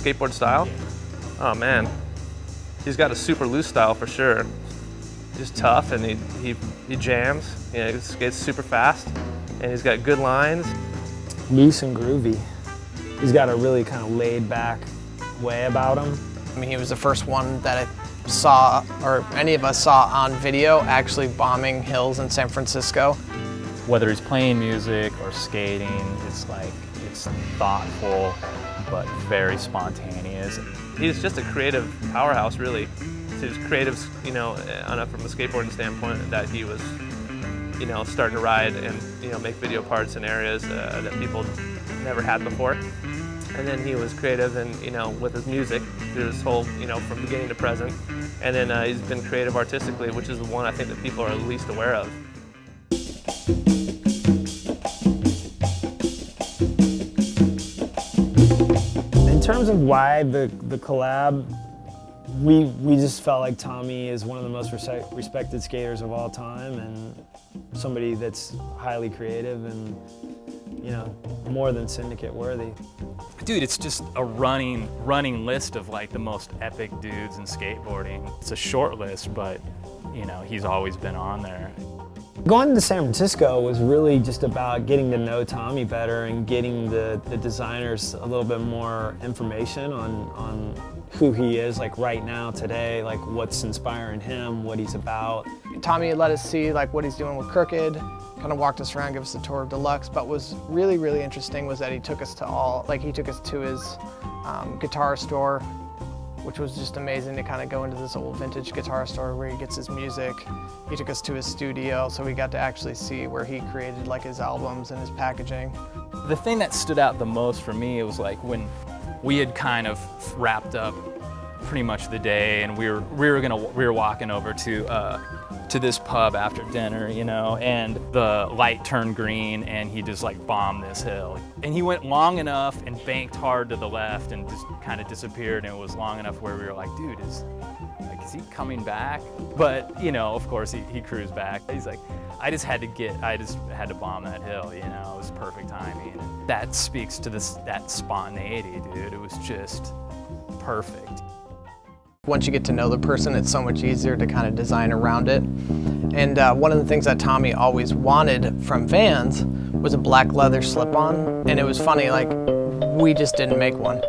skateboard style? Oh man, he's got a super loose style for sure. He's tough and he jams. You know, he skates super fast and he's got good lines. Loose and groovy. He's got a really kind of laid back way about him. I mean, he was the first one that I saw, or any of us saw on video, actually bombing hills in San Francisco. Whether he's playing music or skating, it's thoughtful, but very spontaneous. He's just a creative powerhouse, really. His creatives, you know, from a skateboarding standpoint, that he was, you know, starting to ride and, you know, make video parts in areas that people never had before. And then he was creative and, you know, with his music through his whole, you know, from beginning to present. And then he's been creative artistically, which is the one I think that people are least aware of. In terms of why the collab, we just felt like Tommy is one of the most respected skaters of all time and somebody that's highly creative and, you know, more than Syndicate worthy. Dude, it's just a running list of like the most epic dudes in skateboarding. It's a short list, but you know, he's always been on there. Going to San Francisco was really just about getting to know Tommy better and getting the designers a little bit more information on who he is, like right now, today, like what's inspiring him, what he's about. Tommy let us see like what he's doing with Crooked, kind of walked us around, gave us a tour of Deluxe, but was really, really interesting was that he took us to his guitar store, which was just amazing to kind of go into this old vintage guitar store where he gets his music. He took us to his studio, so we got to actually see where he created like his albums and his packaging. The thing that stood out the most for me, it was like when we had kind of wrapped up pretty much the day and we were walking over to this pub after dinner, you know, and the light turned green and he just like bombed this hill. And he went long enough and banked hard to the left and just kind of disappeared, and it was long enough where we were like, dude, is he coming back? But, you know, of course he cruised back. He's like, I just had to bomb that hill, you know, it was perfect timing. That speaks to that spontaneity, dude. It was just perfect. Once you get to know the person, it's so much easier to kind of design around it. And one of the things that Tommy always wanted from Vans was a black leather slip-on. And it was funny, like, we just didn't make one.